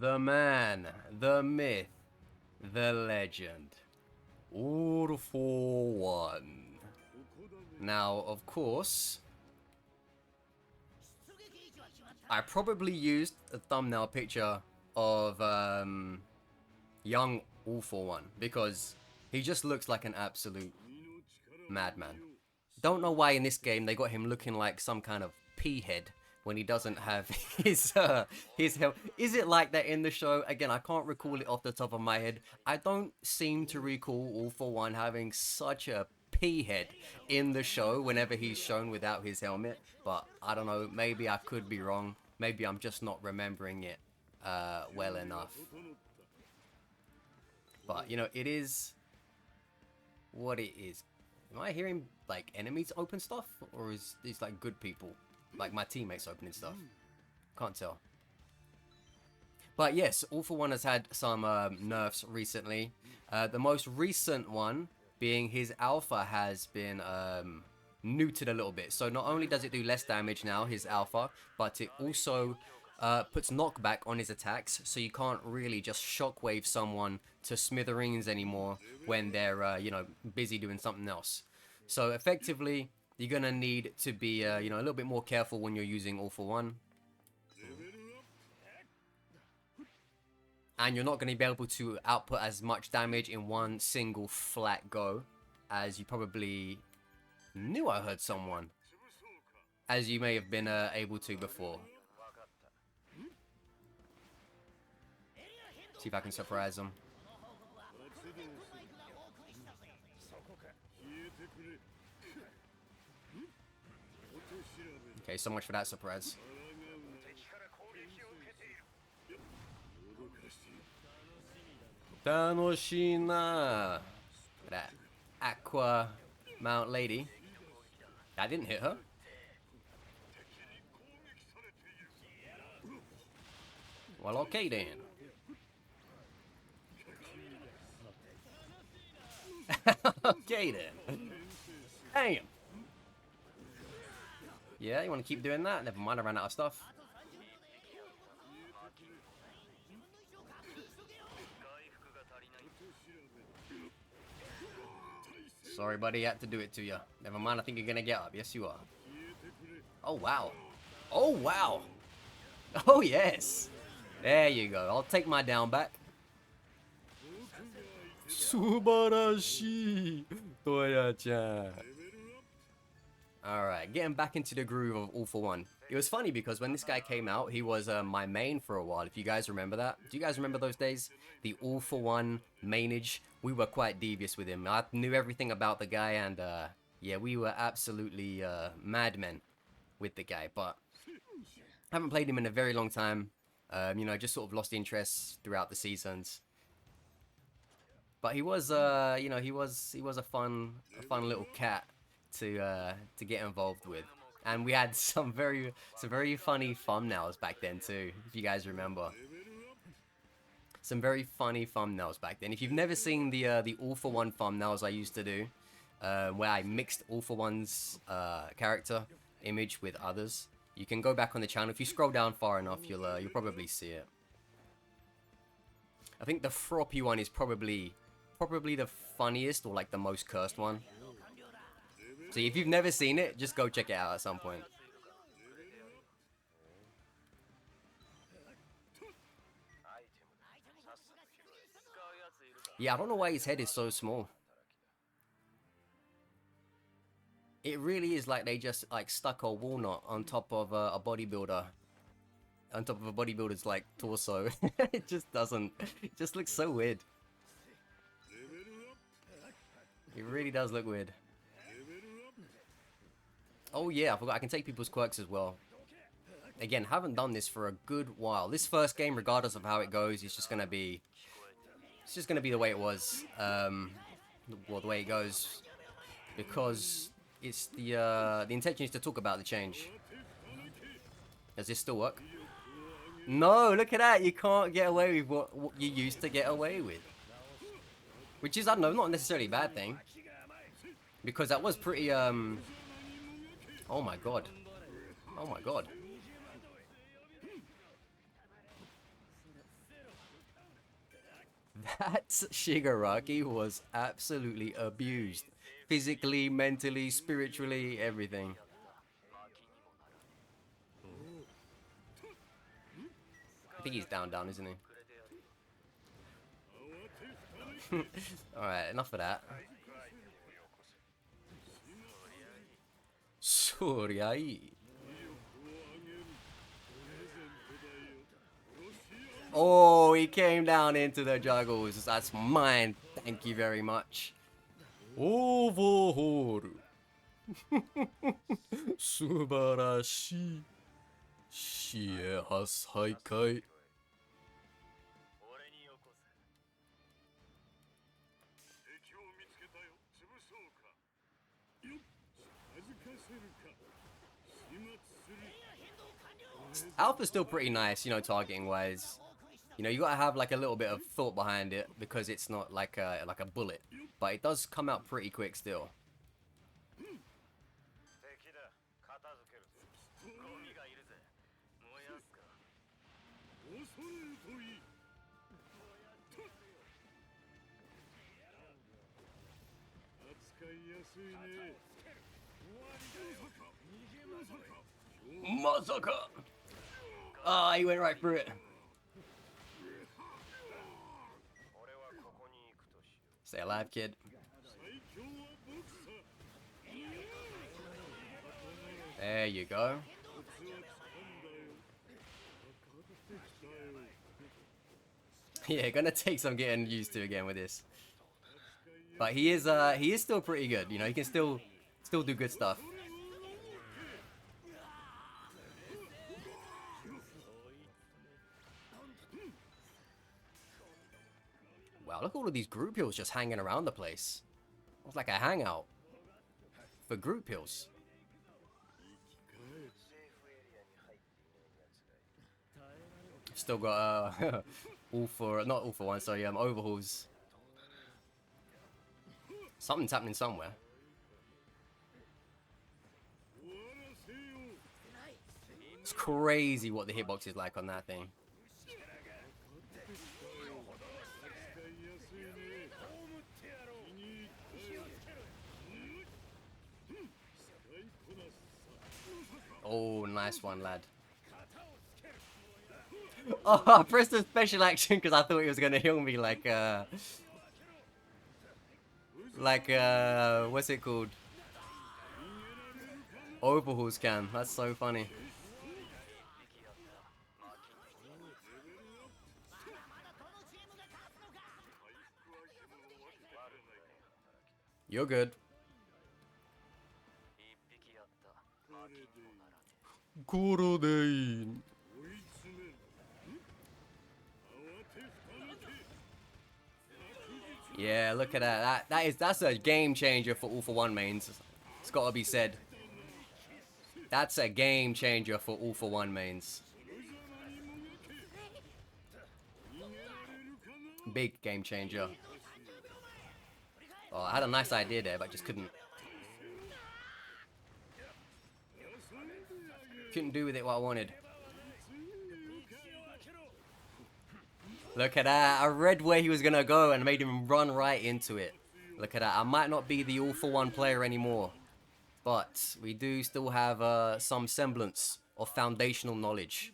The man, the myth, the legend. All for one. Now, of course, I probably used a thumbnail picture of young All for One because he just looks like an absolute madman. Don't know why in this game they got him looking like some kind of pea head when he doesn't have his helmet. Is it like that in the show? Again, I can't recall it off the top of my head. I don't seem to recall All for One having such a pea head in the show whenever he's shown without his helmet. But I don't know, maybe I could be wrong. Maybe I'm just not remembering it well enough. But, you know, it is what it is. Am I hearing, like, enemies open stuff? Or is these, like, good people? Like, my teammates opening stuff? Can't tell. But, yes, All for One has had some nerfs recently. The most recent one being his alpha has been neutered a little bit. So, not only does it do less damage now, his alpha, but it also puts knockback on his attacks. So, you can't really just shockwave someone to smithereens anymore when they're, you know, busy doing something else. So effectively, you're gonna need to be, you know, a little bit more careful when you're using All for One. And you're not gonna be able to output as much damage in one single flat go as you probably knew I heard someone. As you may have been able to before. See if I can surprise them. Okay, so much for that surprise. Tanoshina. That aqua mount lady. That didn't hit her. Well, okay then. Okay then. Damn. Yeah, you want to keep doing that? Never mind, I ran out of stuff. Sorry, buddy, I had to do it to you. Never mind, I think you're gonna get up. Yes, you are. Oh, wow. Oh, wow. Oh, yes. There you go. I'll take my down back. Subarashi, Toya-chan. Alright, getting back into the groove of All for One. It was funny because when this guy came out, he was my main for a while, if you guys remember that. Do you guys remember those days? The All for One mainage. We were quite devious with him. I knew everything about the guy and, yeah, we were absolutely madmen with the guy. But I haven't played him in a very long time. You know, just sort of lost interest throughout the seasons. But he was, you know, he was a fun little cat to get involved with, and we had some very funny thumbnails back then too, if you guys remember. Some very funny thumbnails back then. If you've never seen the All for One thumbnails I used to do, where I mixed All for One's character image with others, you can go back on the channel. If you scroll down far enough, you'll probably see it. I think the Froppy one is probably the funniest, or like the most cursed one. So if you've never seen it, just go check it out at some point. Yeah, I don't know why his head is so small. It really is like they just like stuck a walnut on top of a bodybuilder. On top of a bodybuilder's like torso. It just doesn't. It just looks so weird. It really does look weird. Oh yeah, I forgot I can take people's quirks as well. Again, haven't done this for a good while. This first game, regardless of how it goes, it's just gonna be the way it was. Well, the way it goes, because it's the intention is to talk about the change. Does this still work? No, look at that. You can't get away with what you used to get away with. Which is, I don't know, not necessarily a bad thing. Because that was pretty, oh my god. Oh my god. That Shigaraki was absolutely abused. Physically, mentally, spiritually, everything. I think he's down, isn't he? Alright, enough of that. Soriai. Oh, he came down into the juggles. That's mine. Thank you very much. Overhaul. Subarashi. Shie Hassaikai. Alpha's still pretty nice, you know, targeting wise. You know, you gotta have like a little bit of thought behind it because it's not like a bullet, but it does come out pretty quick still. Masaka! Ah, he went right through it. Stay alive, kid. There you go. Yeah, gonna take some getting used to again with this. But he is still pretty good, you know, he can still do good stuff. Wow, look at all of these group heals just hanging around the place. It's like a hangout for group heals. Still got not all for one, sorry, overhauls. Something's happening somewhere. It's crazy what the hitbox is like on that thing. Oh, nice one, lad. Oh, I pressed the special action because I thought he was gonna heal me like what's it called? Overhaul scan. That's so funny. You're good. Kurodein. Yeah, look at that. That's a game changer for all for one mains. It's gotta be said. That's a game changer for all for one mains. Big game changer. Oh, I had a nice idea there, but just couldn't do with it what I wanted. Look at that. I read where he was gonna go and made him run right into it. Look at that. I might not be the all-for-one player anymore, but we do still have some semblance of foundational knowledge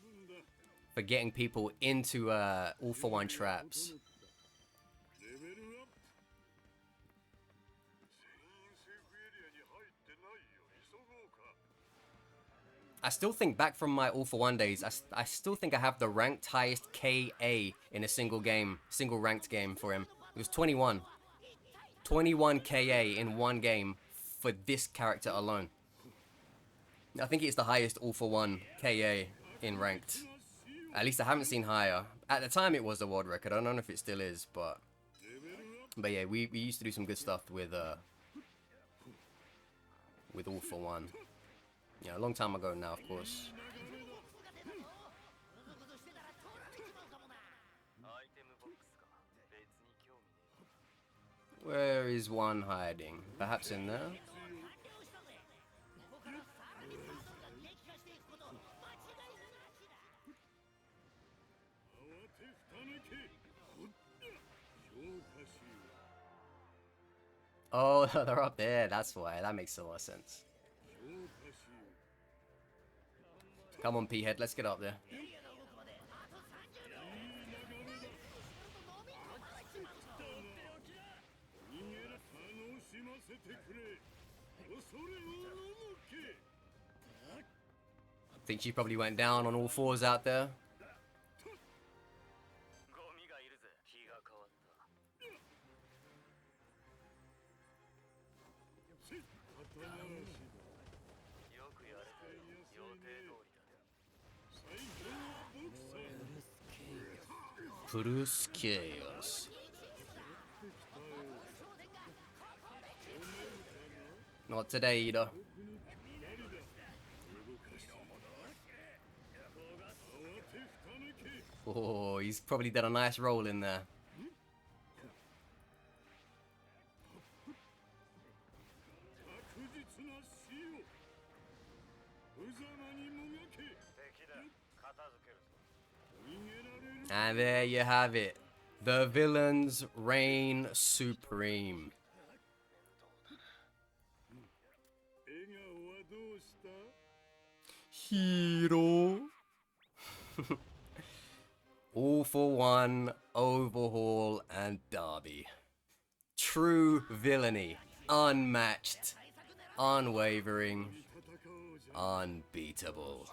for getting people into all-for-one traps. I still think back from my All for One days, I still think I have the ranked highest KA in a single ranked game for him. It was 21. 21 KA in one game for this character alone. I think it's the highest All for One KA in ranked. At least I haven't seen higher. At the time it was the world record. I don't know if it still is, but yeah, we used to do some good stuff with All for One. Yeah, a long time ago now, of course. Where is one hiding? Perhaps in there? Oh, they're up there. That's why. That makes a lot of sense. Come on, P-head. Let's get up there. Think she probably went down on all fours out there. Produce chaos. Not today, either. Oh, he's probably done a nice roll in there. And there you have it. The villains reign supreme. Hero. All for one, overhaul, and derby. True villainy. Unmatched. Unwavering. Unbeatable.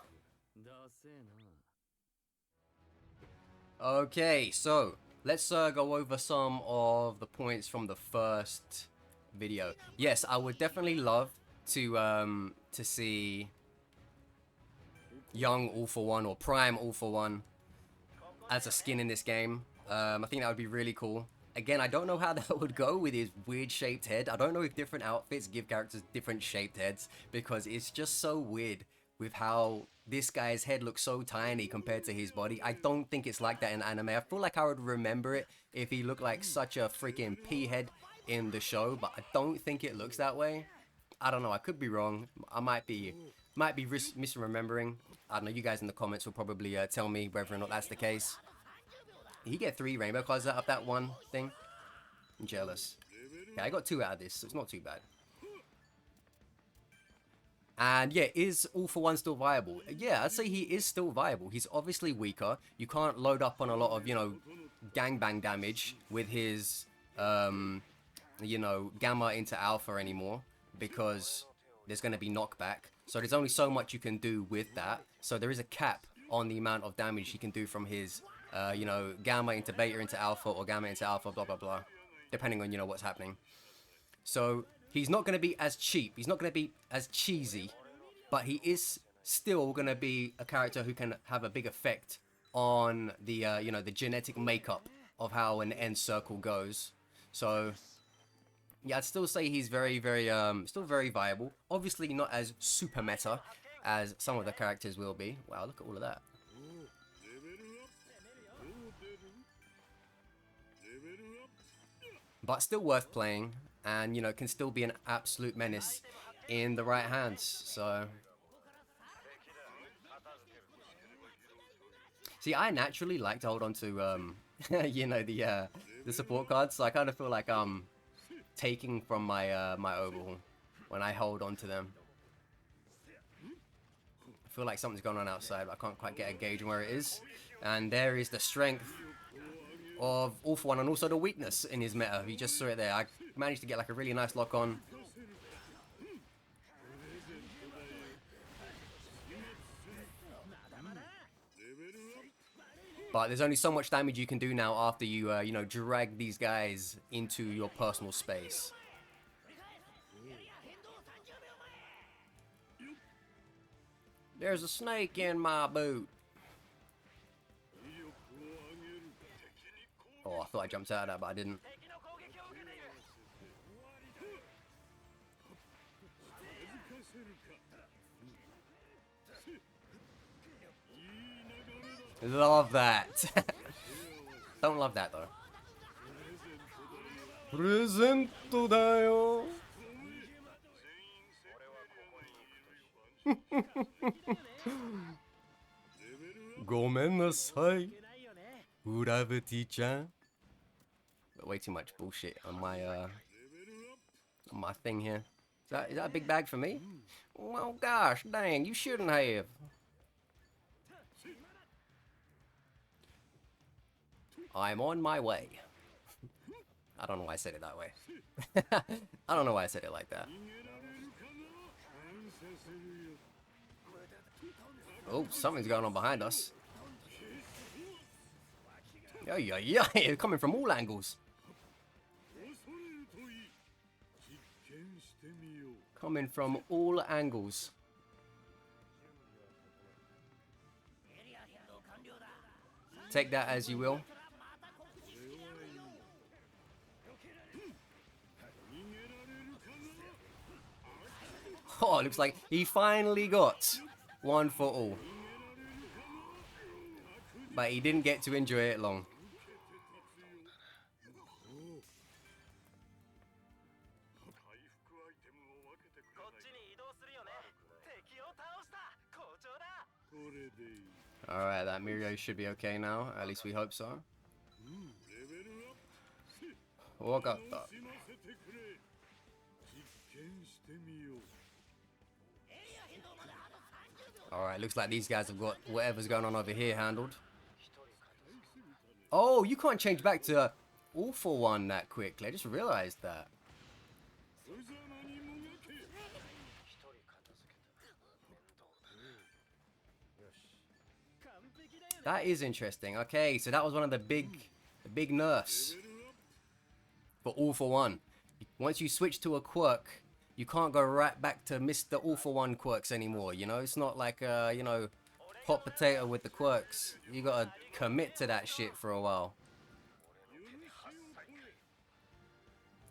Okay, so let's go over some of the points from the first video. Yes, I would definitely love to see young All For One or prime All For One as a skin in this game. I think that would be really cool. Again, I don't know how that would go with his weird shaped head. I don't know if different outfits give characters different shaped heads, because it's just so weird with how this guy's head looks so tiny compared to his body. I don't think it's like that in anime. I feel like I would remember it if he looked like such a freaking pea head in the show, but I don't think it looks that way. I don't know, I could be wrong. I might be misremembering. I don't know, you guys in the comments will probably tell me whether or not that's the case. Did he get 3 rainbow cards out of that one thing? I'm jealous. Okay, I got 2 out of this, so it's not too bad. And yeah, is All For One still viable? Yeah, I'd say he is still viable. He's obviously weaker. You can't load up on a lot of, you know, gangbang damage with his, you know, gamma into alpha anymore, because there's going to be knockback. So there's only so much you can do with that. So there is a cap on the amount of damage he can do from his, you know, gamma into beta into alpha, or gamma into alpha, blah, blah, blah, depending on, you know, what's happening. So he's not going to be as cheap. He's not going to be as cheesy, but he is still going to be a character who can have a big effect on the, you know, the genetic makeup of how an end circle goes. So yeah, I'd still say he's very, very, still very viable. Obviously not as super meta as some of the characters will be. Wow, look at all of that. But still worth playing, and, you know, can still be an absolute menace in the right hands. So see, I naturally like to hold on to, you know, the support cards. So I kind of feel like I'm taking from my my overhaul when I hold on to them. I feel like something's going on outside, but I can't quite get a gauge on where it is. And there is the strength of All For One, and also the weakness in his meta. You just saw it there. I managed to get like a really nice lock on. But there's only so much damage you can do now after you, you know, drag these guys into your personal space. There's a snake in my boot. Oh, I thought I jumped out of that, but I didn't. Love that. Don't love that though. Presento da yo. Gomen nasai, Urabuti-chan. Way too much bullshit on my thing here. Is that a big bag for me? Oh gosh, dang, you shouldn't have. I'm on my way. I don't know why I said it that way. I don't know why I said it like that. Oh, something's going on behind us. Yeah, coming from all angles. Coming from all angles. Take that as you will. Oh, it looks like he finally got one for all. But he didn't get to enjoy it long. Alright, that Mirio should be okay now. At least we hope so. Wakata. Alright, looks like these guys have got whatever's going on over here handled. Oh, you can't change back to all for one that quickly. I just realized that. That is interesting. Okay, so that was one of the big nerfs for all for one. Once you switch to a quirk, you can't go right back to Mr. All for One quirks anymore. You know, it's not like you know, hot potato with the quirks. You gotta commit to that shit for a while.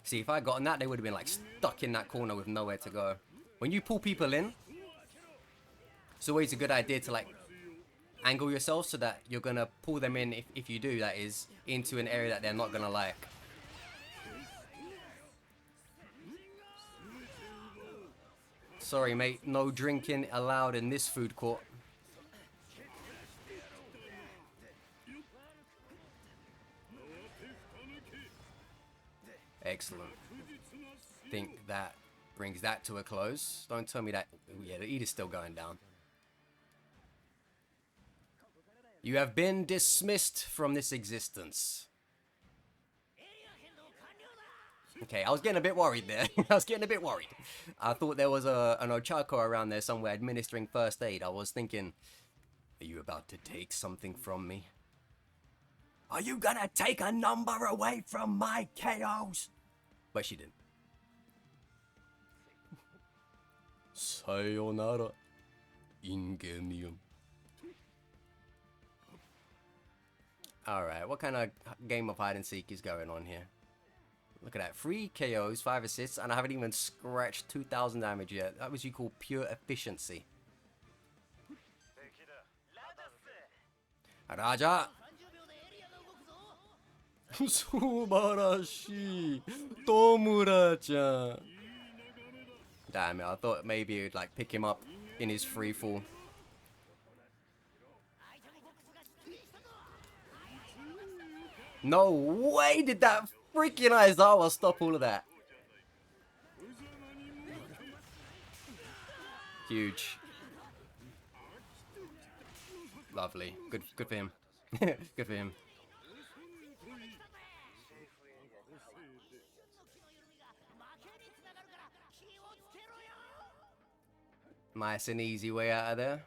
See, if I gotten that, they would have been like stuck in that corner with nowhere to go. When you pull people in, it's always a good idea to like angle yourself so that you're gonna pull them in, if you do, that is, into an area that they're not gonna like. Sorry mate, no drinking allowed in this food court. Excellent. Think that brings that to a close. Don't tell me that. Yeah, the eat is still going down. You have been dismissed from this existence. Okay, I was getting a bit worried there. I was getting a bit worried. I thought there was an Ochako around there somewhere administering first aid. I was thinking, are you about to take something from me? Are you gonna take a number away from my KOs? But she didn't. Sayonara, Ingenium. Alright, what kind of game of hide and seek is going on here? Look at that. 3 KOs, 5 assists, and I haven't even scratched 2,000 damage yet. That was you call pure efficiency. Raja! Subarashi! Tomura-chan! Damn it, I thought maybe you'd like pick him up in his free fall. No way did that freaking Aizawa stop all of that. Huge. Lovely. Good for him. Good for him. Nice and easy way out of there.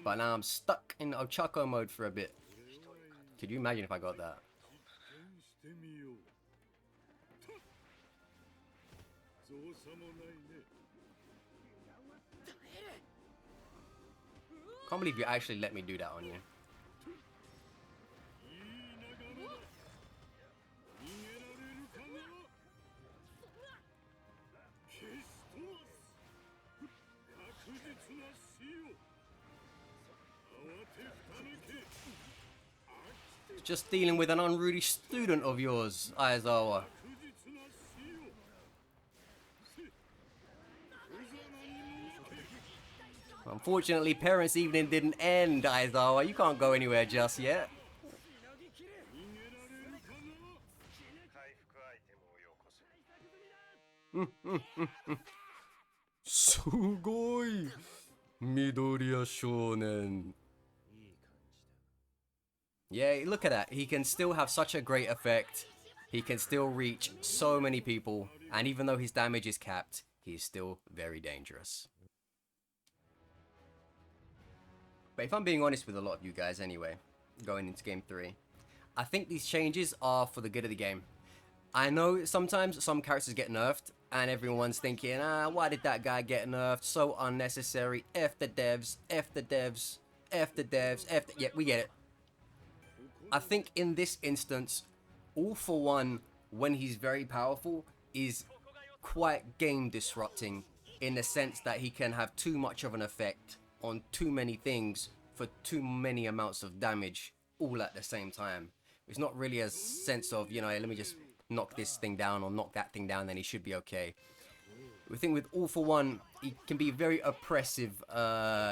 But now I'm stuck in Ochako mode for a bit. Could you imagine if I got that? Can't believe you actually let me do that on you. Just dealing with an unruly student of yours, Aizawa. Unfortunately, parents' evening didn't end, Aizawa. You can't go anywhere just yet. Sugoi! Midoriya Shonen. Yeah, look at that. He can still have such a great effect. He can still reach so many people. And even though his damage is capped, he is still very dangerous. But if I'm being honest with a lot of you guys anyway, going into Game 3, I think these changes are for the good of the game. I know sometimes some characters get nerfed, and everyone's thinking, why did that guy get nerfed? So unnecessary. F the devs, F the devs, F the devs, F the... Yeah, we get it. I think in this instance, All For One, when he's very powerful, is quite game disrupting in the sense that he can have too much of an effect on too many things for too many amounts of damage all at the same time. It's not really a sense of, you know, hey, let me just knock this thing down or knock that thing down, then he should be okay. We think with All For One, he can be very oppressive,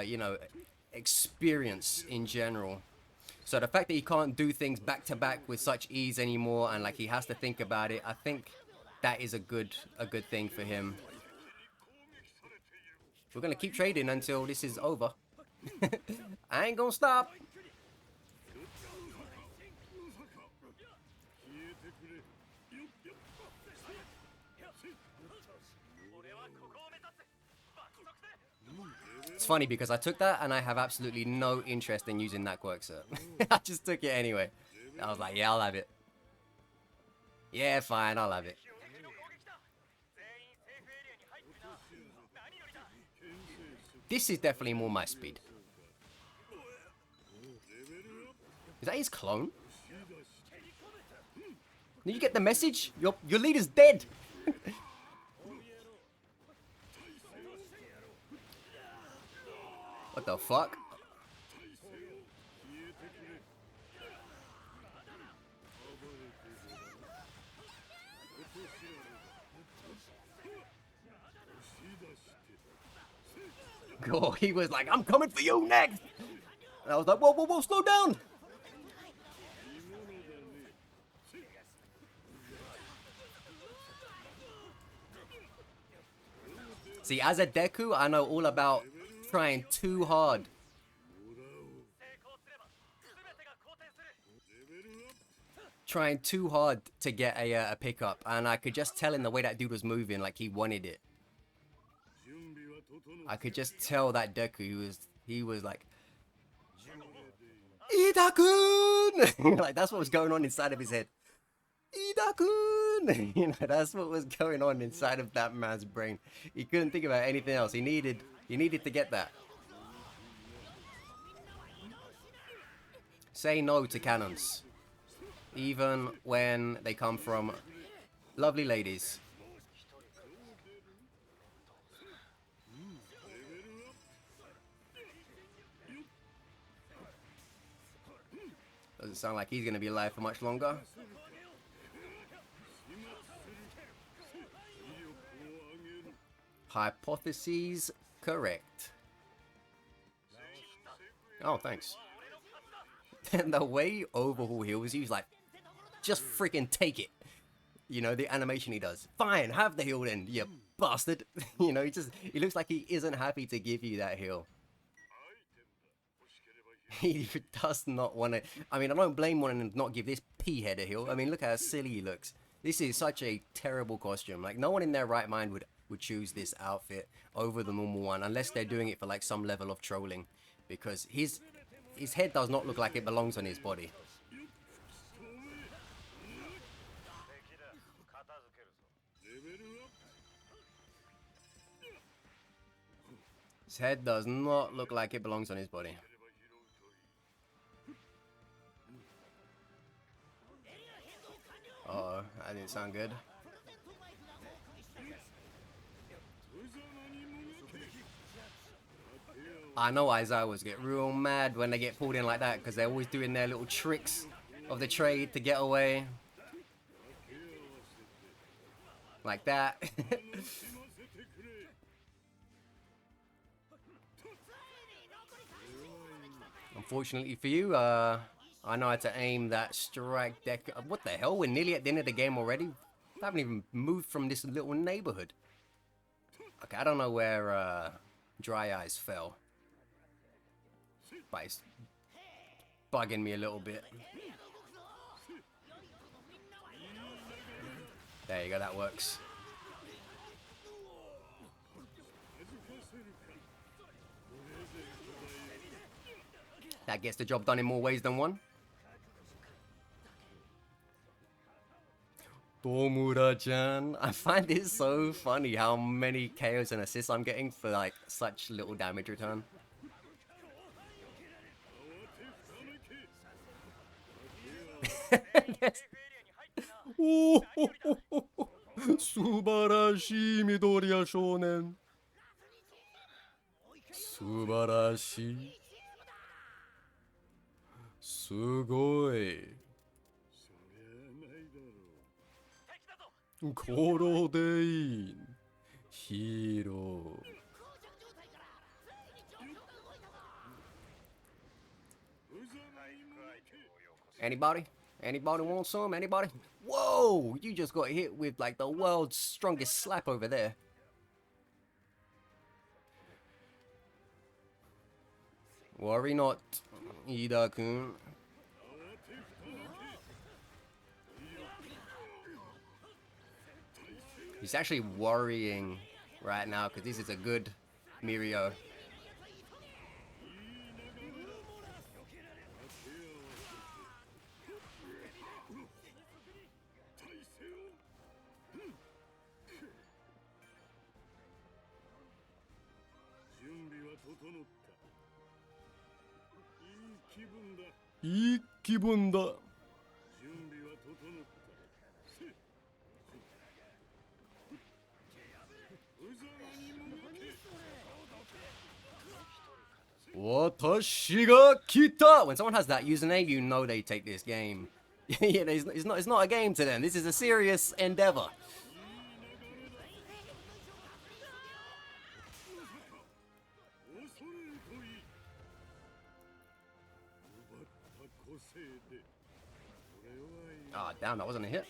you know, experience in general. So the fact that he can't do things back to back with such ease anymore, and like he has to think about it, I think that is a good thing for him. We're gonna keep trading until this is over. I ain't gonna stop. It's funny because I took that and I have absolutely no interest in using that quirk set. I just took it anyway. I was like, yeah, I'll have it. Yeah, fine, I'll have it. This is definitely more my speed. Is that his clone? Did you get the message? Your leader's dead! What the fuck? Oh, he was like, I'm coming for you next! And I was like, whoa, whoa, whoa, slow down! See, as a deku, I know all about trying too hard. Trying too hard to get a pickup, and I could just tell in the way that dude was moving, like he wanted it. I could just tell that deku, he was like, Ida-kun! Like, that's what was going on inside of his head. Ida-kun! You know, that's what was going on inside of that man's brain. He couldn't think about anything else. He needed to get that. Say no to cannons. Even when they come from lovely ladies. Doesn't sound like he's going to be alive for much longer. Hypotheses correct. Oh, thanks. And the way Overhaul heals, he's like, just freaking take it. You know, the animation he does. Fine, have the heal then, you bastard. You know, he looks like he isn't happy to give you that heal. He does not want to. I mean, I don't blame wanting to not give this pea-head a heal. I mean, look how silly he looks. This is such a terrible costume. Like, no one in their right mind would choose this outfit over the normal one, unless they're doing it for like some level of trolling, because his head does not look like it belongs on his body. His head does not look like it belongs on his body. Uh-oh, that didn't sound good. I know Aizawas get real mad when they get pulled in like that, because they're always doing their little tricks of the trade to get away. Like that. Unfortunately for you, I know how to aim that strike deck. What the hell? We're nearly at the end of the game already. I haven't even moved from this little neighborhood. Okay, I don't know where Dry Eyes fell. But it's bugging me a little bit. There you go, that works. That gets the job done in more ways than one. Tomura-chan. I find it so funny how many KOs and assists I'm getting for like such little damage return. Subarashii Midoriya Shonen. Subarashii. Sugoi. Korodein. Hero. Anybody? Anybody want some? Anybody? Whoa! You just got hit with like the world's strongest slap over there. Worry not, Ida-kun. He's actually worrying right now because this is a good Mirio. 이 기분다. Watashiga kita. When someone has that username, you know they take this game. Yeah, it's not a game to them. This is a serious endeavor. Ah, oh, damn, that wasn't a hit.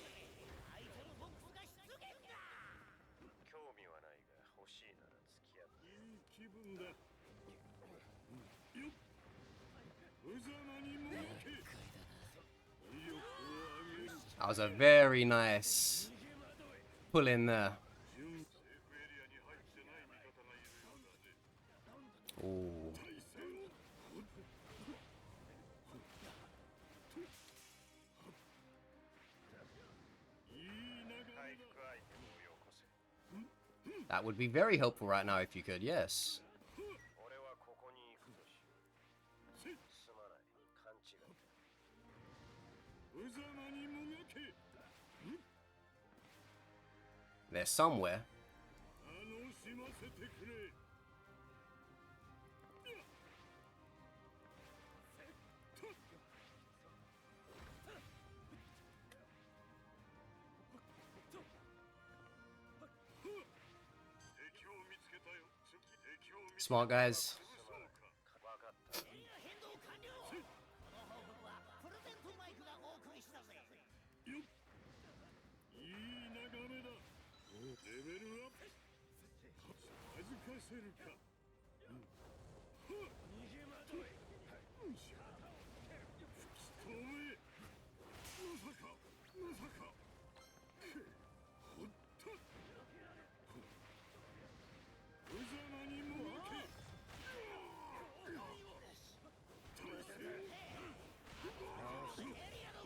That was a very nice pull in there. Ooh. That would be very helpful right now if you could, yes. They're somewhere. Smart guys.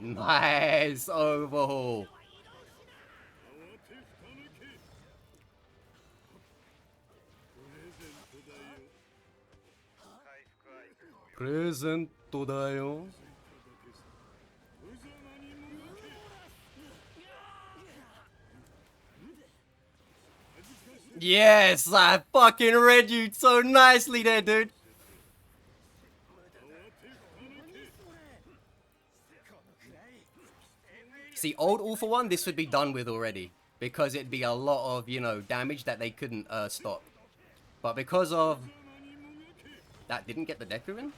Nice overhaul. Presentだよ. Yes, I fucking read you so nicely there, dude. See, old All for One, this would be done with already. Because it'd be a lot of, you know, damage that they couldn't stop. But because of... That didn't get the deku in?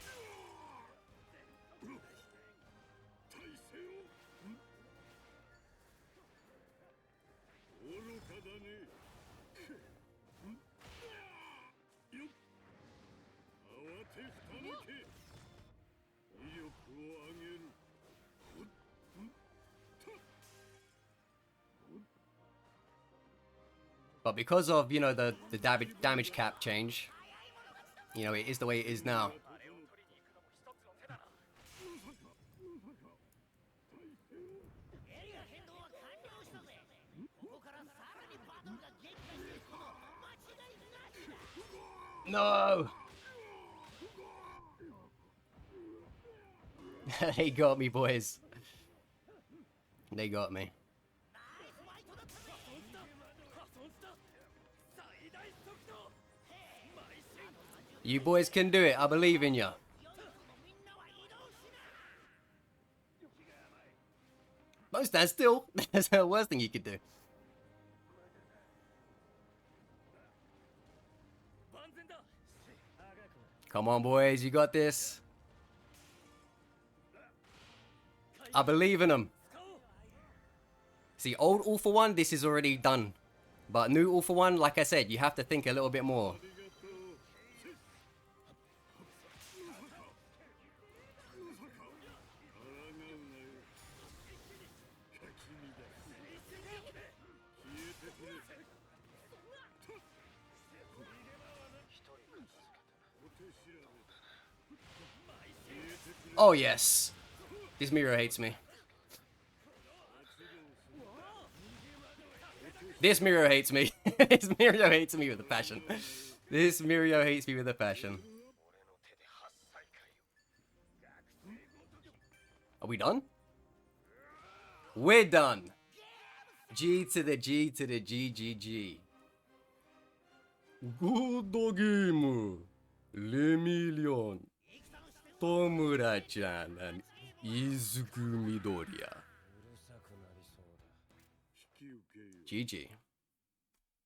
But because of, you know, the damage cap change, you know, it is the way it is now. No! They got me, boys. They got me. You boys can do it. I believe in ya. Don't stand still. That's the worst thing you could do. Come on, boys. You got this. I believe in them. See, old All for One, this is already done. But new All for One, like I said, you have to think a little bit more. Oh, yes. This mirror hates me. This mirror hates me. This mirror hates me with a passion. This mirror hates me with a passion. Are we done? We're done. G to the G to the G, G, G. Good game. Lemillion. Tomura-chan and Izuku Midoriya. GG.